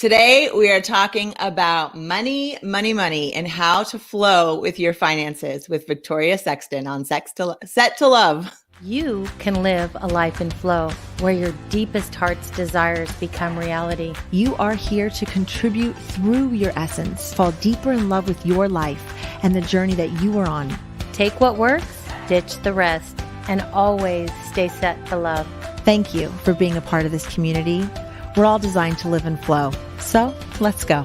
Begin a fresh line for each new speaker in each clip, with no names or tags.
Today, we are talking about money, money, money, and how to flow with your finances with Victoria Sexton on Set to Love.
You can live a life in flow where your deepest heart's desires become reality.
You are here to contribute through your essence, fall deeper in love with your life and the journey that you are on.
Take what works, ditch the rest, and always stay set to love.
Thank you for being a part of this community. We're all designed to live in flow. So let's go.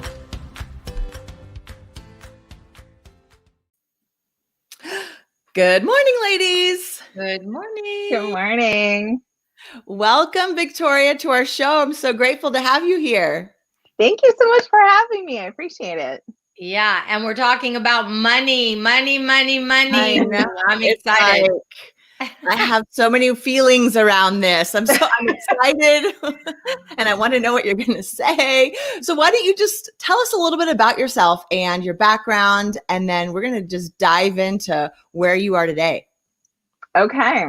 Good morning, ladies.
Good morning.
Good morning.
Welcome, Victoria, to our show. I'm so grateful to have you here.
Thank you so much for having me. I appreciate it.
Yeah, and we're talking about money.
I know.
I'm excited.
I have so many feelings around this. I'm excited and I want to know what you're going to say. So why don't you just tell us a little bit about yourself and your background, and then we're going to just dive into where you are today.
Okay.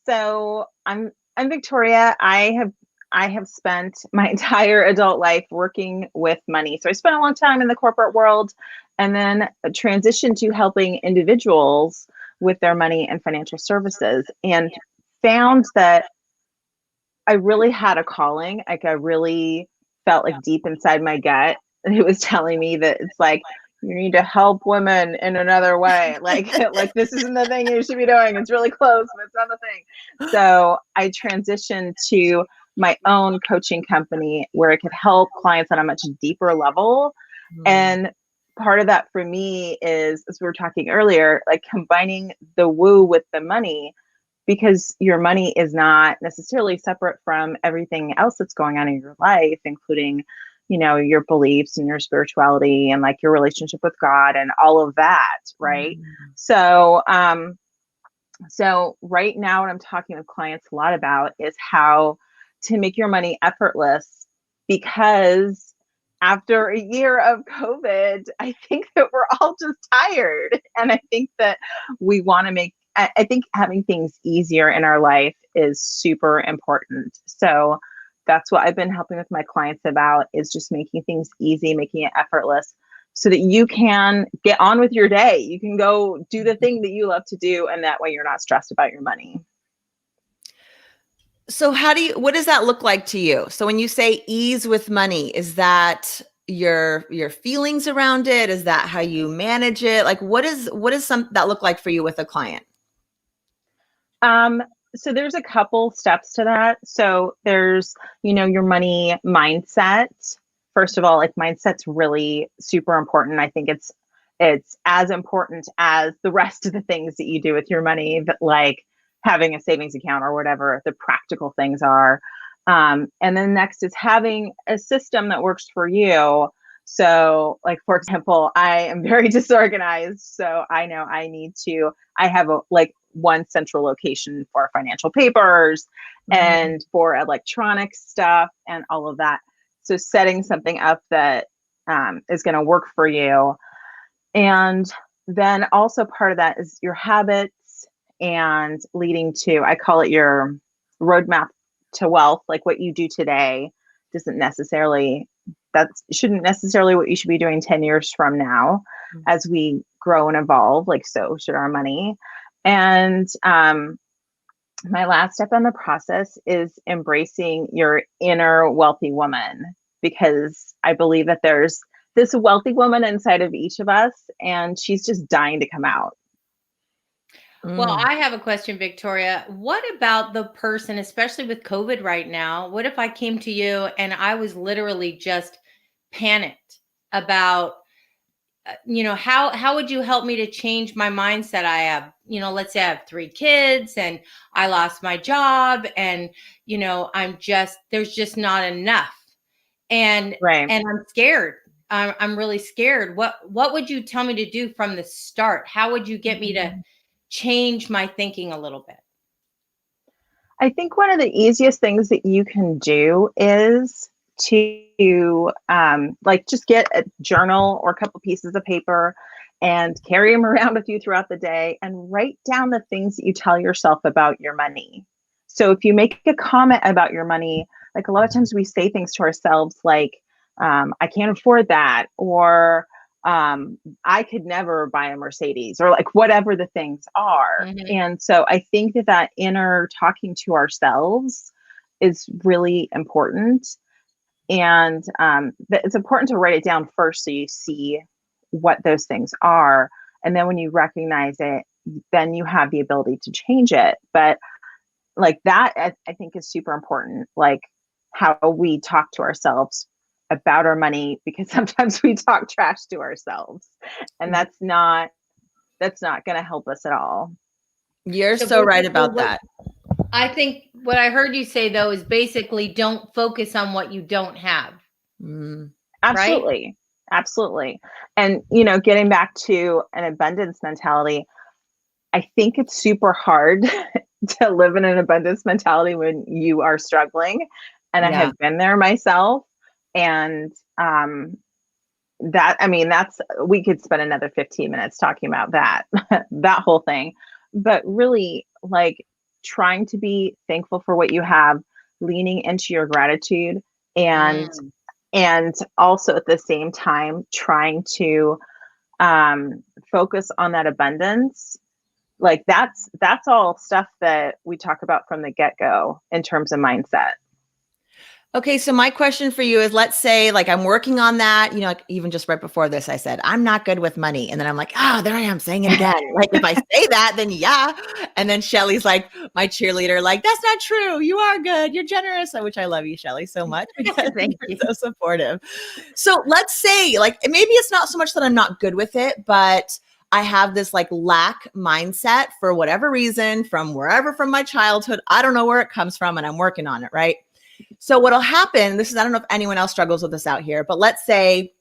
So I'm Victoria. I have spent my entire adult life working with money. So I spent a long time in the corporate world and then transitioned to helping individuals with their money and financial services, and found that I really had a calling. Like, I really felt like deep inside my gut, and it was telling me that it's like, you need to help women in another way. Like this isn't the thing you should be doing. It's really close, but it's not the thing. So I transitioned to my own coaching company where I could help clients on a much deeper level. And part of that for me is, as we were talking earlier, like combining the woo with the money, because your money is not necessarily separate from everything else that's going on in your life, including, you know, your beliefs and your spirituality and like your relationship with God and all of that. Right. So right now, what I'm talking with clients a lot about is how to make your money effortless, because after a year of COVID, I think that we're all just tired. And I think that we want to I think having things easier in our life is super important. So that's what I've been helping with my clients about, is just making things easy, making it effortless so that you can get on with your day. You can go do the thing that you love to do. And that way you're not stressed about your money.
So what does that look like to you? So when you say ease with money, is that your feelings around it? Is that how you manage it? Like, what does that look like for you with a client?
So there's a couple steps to that. So there's, your money mindset. First of all, like, mindset's really super important. I think it's as important as the rest of the things that you do with your money, that like having a savings account or whatever the practical things are. And then next is having a system that works for you. So like, for example, I am very disorganized. So I know I have one central location for financial papers and for electronic stuff and all of that. So setting something up that is going to work for you. And then also part of that is your habits, and leading to, I call it your roadmap to wealth. Like, what you do today shouldn't necessarily what you should be doing 10 years from now. As we grow and evolve, like, so should our money. And my last step in the process is embracing your inner wealthy woman, because I believe that there's this wealthy woman inside of each of us, and she's just dying to come out.
Well, I have a question, Victoria. What about the person, especially with COVID right now? What if I came to you and I was literally just panicked about, how would you help me to change my mindset? I have, let's say I have 3 kids and I lost my job, and, there's just not enough. And,
right.
And I'm scared. I'm really scared. What would you tell me to do from the start? How would you get me to change my thinking a little bit?
I think one of the easiest things that you can do is to just get a journal or a couple pieces of paper and carry them around with you throughout the day and write down the things that you tell yourself about your money. So if you make a comment about your money, like a lot of times we say things to ourselves like, I can't afford that, or I could never buy a Mercedes, or like whatever the things are.
Mhm.
And so I think that inner talking to ourselves is really important. And it's important to write it down first so you see what those things are. And then when you recognize it, then you have the ability to change it. But like that, I think is super important. Like how we talk to ourselves about our money, because sometimes we talk trash to ourselves, and that's not going to help us at all.
You're so right about
what-
that.
I think what I heard you say though is basically don't focus on what you don't have.
Mm.
Absolutely. Right? Absolutely. And, getting back to an abundance mentality, I think it's super hard to live in an abundance mentality when you are struggling. And I have been there myself. And we could spend another 15 minutes talking about that, that whole thing. But really, like, trying to be thankful for what you have, leaning into your gratitude, and also at the same time trying to focus on that abundance. Like that's all stuff that we talk about from the get-go in terms of mindset.
Okay, so my question for you is, let's say like I'm working on that, like even just right before this, I said, I'm not good with money. And then I'm like, there I am saying it again. Like if I say that, then yeah. And then Shelly's like my cheerleader, like, that's not true. You are good. You're generous. Which I love you, Shelly, so much.
Thank you.
So supportive. So let's say like, maybe it's not so much that I'm not good with it, but I have this like lack mindset for whatever reason, from my childhood. I don't know where it comes from, and I'm working on it. Right. So what'll happen, I don't know if anyone else struggles with this out here, but let's say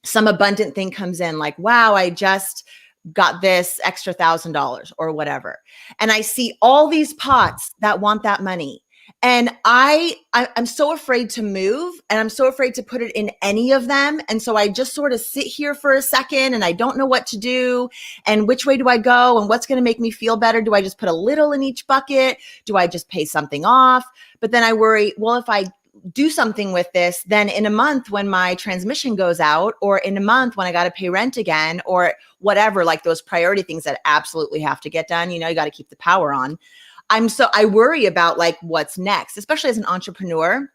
some abundant thing comes in like, wow, I just got this extra $1,000 or whatever. And I see all these pots that want that money. And I'm so afraid to move, and I'm so afraid to put it in any of them. And so I just sort of sit here for a second and I don't know what to do. And which way do I go? And what's going to make me feel better? Do I just put a little in each bucket? Do I just pay something off? But then I worry, well, if I do something with this, then in a month when my transmission goes out, or in a month when I got to pay rent again, or whatever, like those priority things that absolutely have to get done, you got to keep the power on. I worry about like what's next, especially as an entrepreneur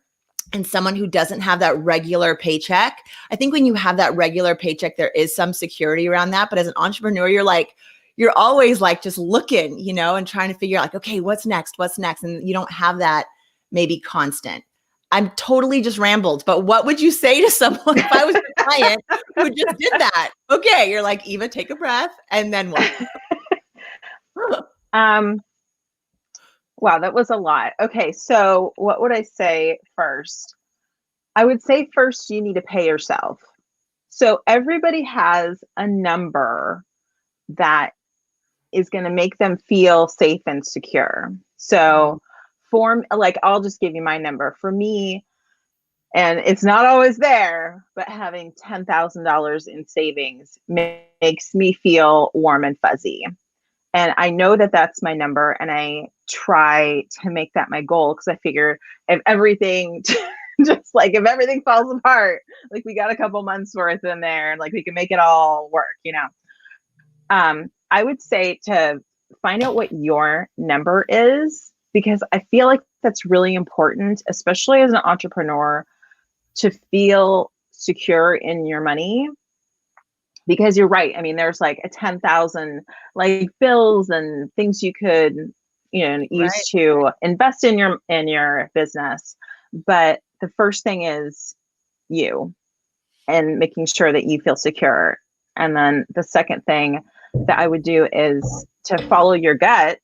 and someone who doesn't have that regular paycheck. I think when you have that regular paycheck, there is some security around that. But as an entrepreneur, you're always like just looking, and trying to figure out like, okay, what's next? And you don't have that maybe constant. I'm totally just rambled, but what would you say to someone if I was a client who just did that? Okay, you're like, Eva, take a breath, and then what?
Wow, that was a lot. Okay, so what would I say first? I would say first you need to pay yourself. So everybody has a number that is going to make them feel safe and secure. So I'll just give you my number. For me, and it's not always there, but having $10,000 in savings makes me feel warm and fuzzy. And I know that that's my number, and I try to make that my goal, because I figure if everything if everything falls apart, like we got a couple months worth in there, and like we can make it all work, I would say to find out what your number is, because I feel like that's really important, especially as an entrepreneur, to feel secure in your money. Because you're right. I mean, there's like a 10,000 like bills and things you could, use to invest in your business. But the first thing is you, and making sure that you feel secure. And then the second thing that I would do is to follow your gut.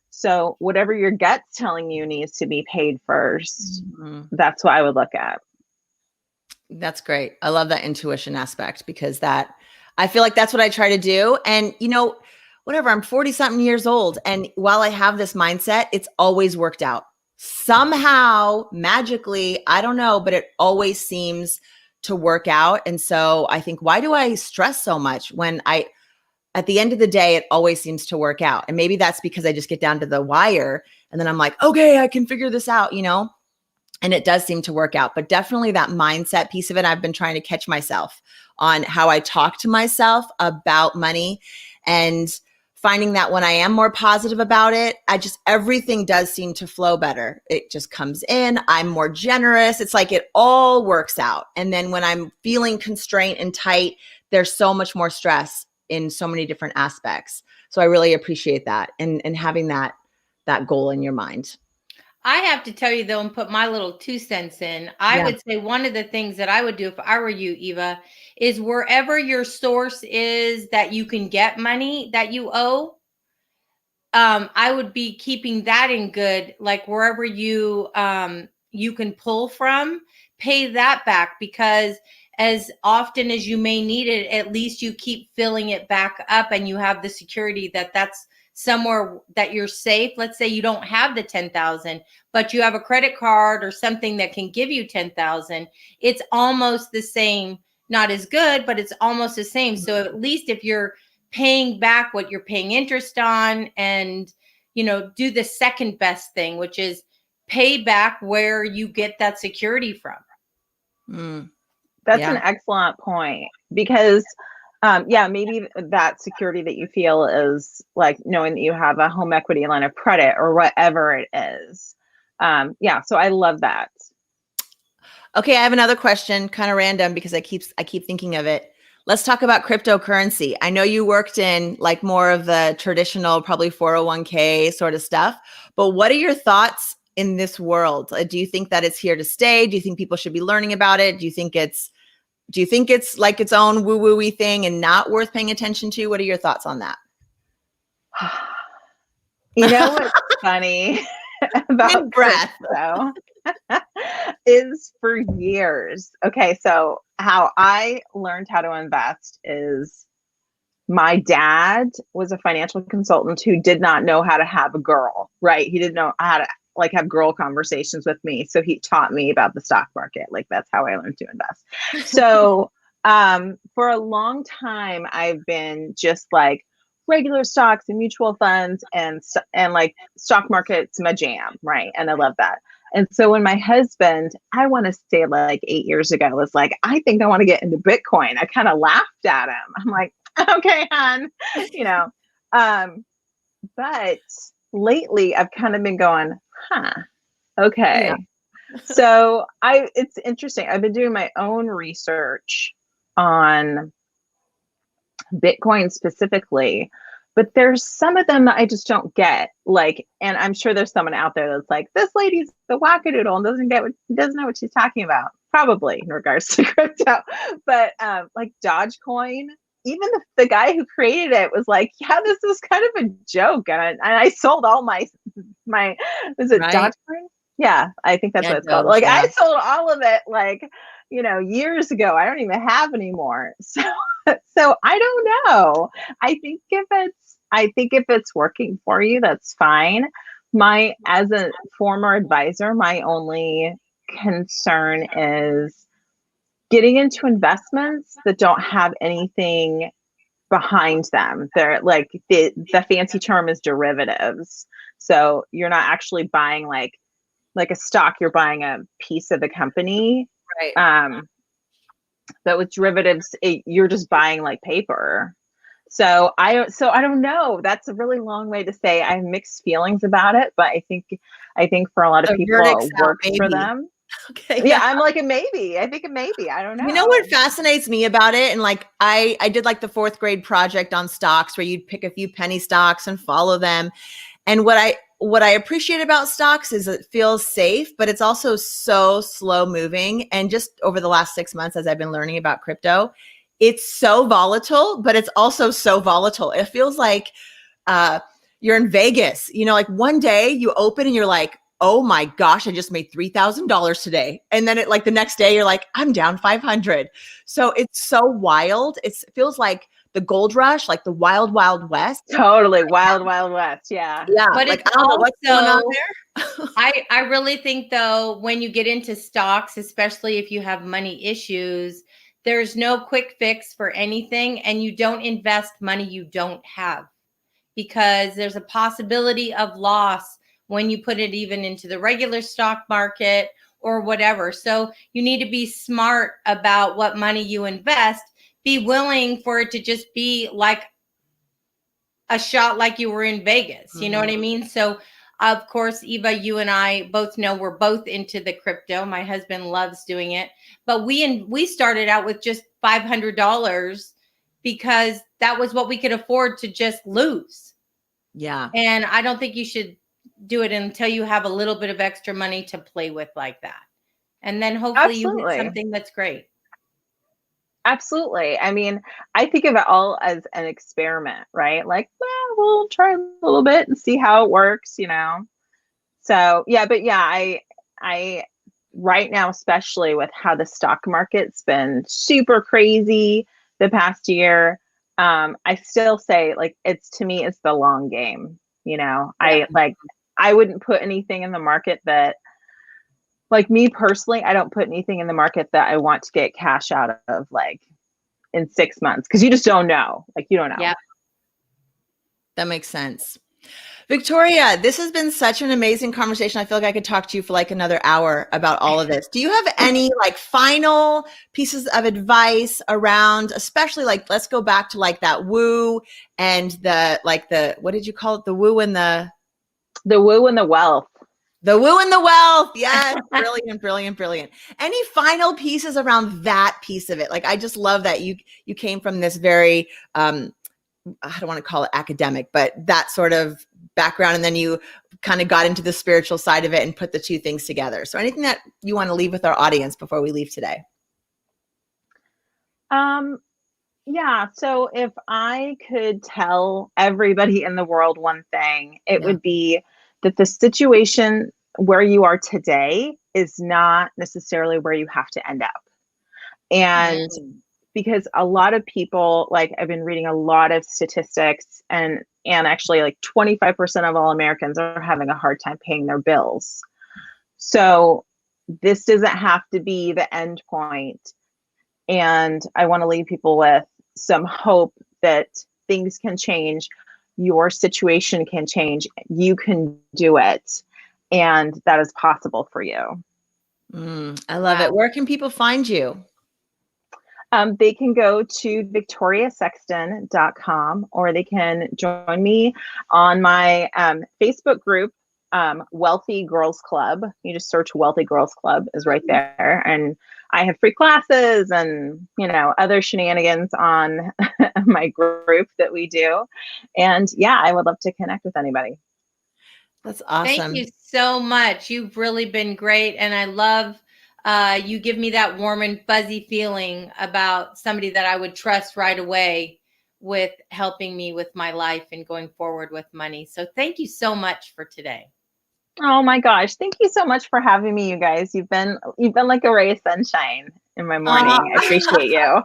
So whatever your gut's telling you needs to be paid first. Mm-hmm. That's what I would look at.
That's great. I love that intuition aspect, because I feel like that's what I try to do. And, whatever, I'm 40 something years old. And while I have this mindset, it's always worked out somehow, magically. I don't know, but it always seems to work out. And so I think, why do I stress so much when at the end of the day, it always seems to work out? And maybe that's because I just get down to the wire and then I'm like, okay, I can figure this out, And it does seem to work out, but definitely that mindset piece of it. I've been trying to catch myself on how I talk to myself about money, and finding that when I am more positive about it, everything does seem to flow better. It just comes in. I'm more generous. It's like it all works out. And then when I'm feeling constrained and tight, there's so much more stress in so many different aspects. So I really appreciate that, and having that goal in your mind.
I have to tell you though, and put my little 2 cents in. I
Yeah.
would say one of the things that I would do if I were you, Eva, is wherever your source is that you can get money that you owe, I would be keeping that in good, like wherever you can pull from, pay that back, because as often as you may need it, at least you keep filling it back up, and you have the security that that's somewhere that you're safe. Let's say you don't have the 10,000, but you have a credit card or something that can give you 10,000. It's almost the same, not as good, but it's almost the same. So at least if you're paying back what you're paying interest on, and do the second best thing, which is pay back where you get that security from.
That's an excellent point, because maybe that security that you feel is like knowing that you have a home equity line of credit or whatever it is. So I love that.
Okay, I have another question, kind of random, because I keep thinking of it. Let's talk about cryptocurrency. I know you worked in like more of the traditional, probably 401k sort of stuff, but what are your thoughts in this world? Do you think that it's here to stay? Do you think people should be learning about it? Do you think it's like its own woo-woo-y thing and not worth paying attention to? What are your thoughts on that?
You know what's funny about crypto is for years. Okay, so how I learned how to invest is my dad was a financial consultant who did not know how to have a girl, right? He didn't know how to like have girl conversations with me. So he taught me about the stock market. Like that's how I learned to invest. So for a long time, I've been just like regular stocks and mutual funds and like stock market's my jam, right? And I love that. And so when my husband, I want to say like 8 years ago, was like, I think I want to get into Bitcoin, I kind of laughed at him. I'm like, okay, hon, but lately I've kind of been going, okay. Yeah. So it's interesting. I've been doing my own research on Bitcoin specifically, but there's some of them that I just don't get. Like, and I'm sure there's someone out there that's like, this lady's the wackadoodle and doesn't know what she's talking about. Probably in regards to crypto, but like Dogecoin, even the guy who created it was like, yeah, this is kind of a joke. And I sold all my, was it Dogecoin? Yeah, I think that's what it's called. Like I sold all of it like, years ago. I don't even have anymore. So I don't know. I think if it's working for you, that's fine. As a former advisor, my only concern is getting into investments that don't have anything behind them. They're like the fancy term is derivatives. So you're not actually buying like a stock, you're buying a piece of the company. Right. But with derivatives, you're just buying like paper. So I don't know. That's a really long way to say I have mixed feelings about it, but I think for a lot of people it works for them.
Okay.
Yeah, I'm like a maybe. I think a maybe. I don't know.
You know what fascinates me about it? And like I did like the 4th grade project on stocks where you'd pick a few penny stocks and follow them. And what I appreciate about stocks is it feels safe, but it's also so slow moving. And just over the last 6 months, as I've been learning about crypto, it's so volatile, but it's also so volatile. It feels like you're in Vegas, like one day you open and you're like, oh my gosh, I just made $3,000 today. And then like the next day you're like, I'm down 500. So it's so wild. It feels like the gold rush, like the wild, wild west.
Totally. Wild, wild west. Yeah.
Yeah. But like, it's also, what's going on there. I really think though, when you get into stocks, especially if you have money issues, there's no quick fix for anything. And you don't invest money you don't have, because there's a possibility of loss when you put it even into the regular stock market or whatever. So you need to be smart about what money you invest. Be willing for it to just be like a shot like you were in Vegas. You know what I mean? So of course, Eva, you and I both know we're both into the crypto. My husband loves doing it, but we started out with just $500 because that was what we could afford to just lose.
Yeah.
And I don't think you should do it until you have a little bit of extra money to play with like that. And then hopefully you get something that's great.
Absolutely. I mean, I think of it all as an experiment, right? Like, well, we'll try a little bit and see how it works, you know? So yeah, but yeah, I right now, especially with how the stock market's been super crazy the past year, I still say like to me, it's the long game. You know,
Yeah.
I wouldn't put anything in the market that, like me personally, I don't put anything in the market that I want to get cash out of like in 6 months, because you just don't know. Like you don't know.
Yeah.
That makes sense. Victoria, this has been such an amazing conversation. I feel like I could talk to you for like another hour about all of this. Do you have any like final pieces of advice around, especially like, let's go back to like that woo and what did you call it? The woo and the
woo and the wealth.
The woo and the wealth. Yes. Brilliant, brilliant, brilliant. Any final pieces around that piece of it? Like, I just love that you came from this very, I don't want to call it academic, but that sort of background. And then you kind of got into the spiritual side of it and put the two things together. So anything that you want to leave with our audience before we leave today?
Yeah. So if I could tell everybody in the world one thing, it would be that the situation where you are today is not necessarily where you have to end up. And because a lot of people, like I've been reading a lot of statistics, and actually like 25% of all Americans are having a hard time paying their bills. So this doesn't have to be the end point. And I want to leave people with some hope that things can change. Your situation can change. You can do it. And that is possible for you.
I love it. Where can people find you?
They can go to victoriasexton.com, or they can join me on my Facebook group, Wealthy Girls Club. You just search Wealthy Girls Club is right there. And I have free classes and, you know, other shenanigans on my group that we do. And yeah, I would love to connect with anybody.
That's awesome.
Thank you so much. You've really been great. And I love you give me that warm and fuzzy feeling about somebody that I would trust right away with helping me with my life and going forward with money. So thank you so much for today.
Oh my gosh. Thank you so much for having me, you guys. You've been like a ray of sunshine in my morning. I appreciate you.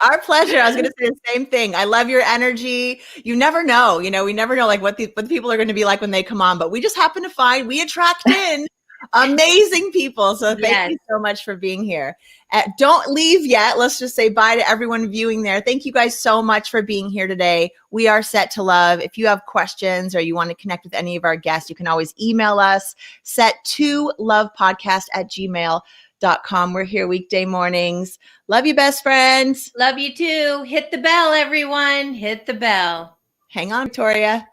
Our pleasure. I was going to say the same thing. I love your energy. You never know, we never know like what the people are going to be like when they come on, but we just happen to find we attract in amazing people. So thank you so much for being here. Don't leave yet. Let's just say bye to everyone viewing there. Thank you guys so much for being here today. We are Set to Love. If you have questions or you want to connect with any of our guests, you can always email us, set2lovepodcast@gmail.com. We're here weekday mornings. Love you, best friends.
Love you too. Hit the bell, everyone. Hit the bell.
Hang on, Victoria.